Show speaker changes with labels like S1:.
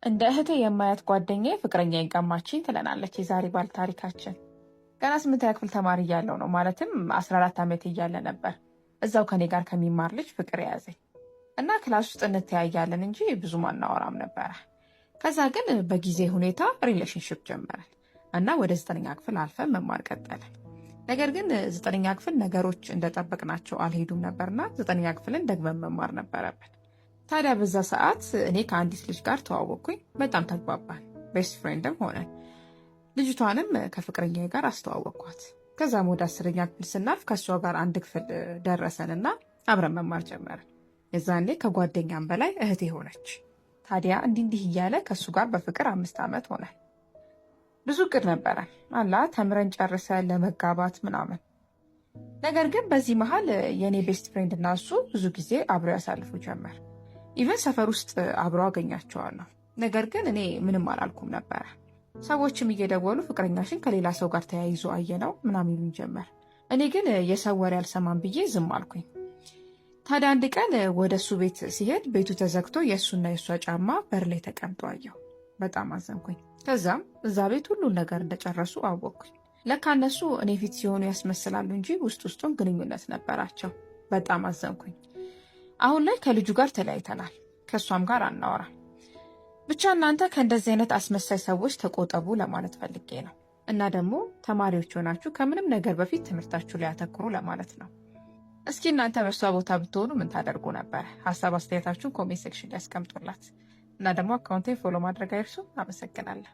S1: እንደ እህቴ የማያት ጓደኛዬ ፍቅረኛዬን ቀማችኝ ትለናለች የዛሬ ባል ታሪካችን። ገና 8ኛ ክፍል ተማሪ እያለሁ ነው፣ ማለትም 14 ዓመት እያለ ነበር እዛው ከኔ ጋር ከሚማር ልጅ ፍቅር የያዘኝ እና ክላስ ውስጥ እንተያያለን እንጂ ብዙም አናወራም ነበረ። ከዛ ግን በጊዜ ሁኔታ ሪሌሽንሽፕ ጀመረን እና ወደ 9ኛ ክፍል አልፈን መማር ቀጠለን። ነገር ግን 9ኛ ክፍል ነገሮች እንደጠበቅናቸው አልሄዱም ነበርና 9ኛ ክፍልን ደግመን መማር ነበረብን። ታዲያ በዛ ሰዓት እኔ ከአንዲት ልጅ ጋር ተዋወቅኩኝ። በጣም ተግባባን፣ ቤስት ፍሬንድም ሆነን። ልጅቷንም ከፍቅረኛዬ ጋር አስተዋወቅኳት። ከዛም ወደ 10ኛ ክፍል ስናልፍ ከእሷ ጋር አንድ ክፍል ደረሰንና አብረን መማር ጀመርን። የዛኔ ከጓደኛም በላይ እህቴ ሆነች። ታዲያ እንዲህ እያለ ከእሱ ጋር በፍቅር 5 ዓመት ሆነ። ብዙ እቅድ ነበረን አላ ተምረን ጨርሰን ለመጋባት ምናምን። ነገር ግን በዚህ መሀል የእኔ ቤስት ፍሬንድ እና እሱ ብዙ ጊዜ አብረው ያሳልፉ ጀመር። ኢቨን ሰፈር ውስጥ አብረው አገኛቸዋለሁ። ነገር ግን እኔ ምንም አላልኩም ነበረ። ሰዎችም እየደወሉ ፍቅረኛሽን ከሌላ ሰው ጋር ተያይዞ አየነው ምናምን ይሉኝ ጀመር። እኔ ግን የሰው ወሬ አልሰማም ብዬ ዝም አልኩኝ። ታዲያ አንድ ቀን ወደ እሱ ቤት ሲሄድ ቤቱ ተዘግቶ የእሱና የእሷ ጫማ በር ላይ ተቀምጦ አየሁ። በጣም አዘንኩኝ። ከዛም እዛ ቤት ሁሉን ነገር እንደጨረሱ አወቅኩኝ። ለካ እነሱ እኔ ፊት ሲሆኑ ያስመስላሉ እንጂ ውስጥ ውስጡን ግንኙነት ነበራቸው። በጣም አዘንኩኝ። አሁን ላይ ከልጁ ጋር ተለያይተናል፣ ከእሷም ጋር አናወራም። ብቻ እናንተ ከእንደዚህ አይነት አስመሳይ ሰዎች ተቆጠቡ ለማለት ፈልጌ ነው። እና ደግሞ ተማሪዎች ሆናችሁ ከምንም ነገር በፊት ትምህርታችሁ ላይ ያተኩሩ ለማለት ነው። እስኪ እናንተ በእሷ ቦታ ብትሆኑ ምን ታደርጉ ነበር? ሀሳብ አስተያየታችሁን ኮሜንት ሴክሽን ላይ ያስቀምጡላት። እና ደግሞ አካውንቴን ፎሎ ማድረግ አይርሱ። አመሰግናለሁ።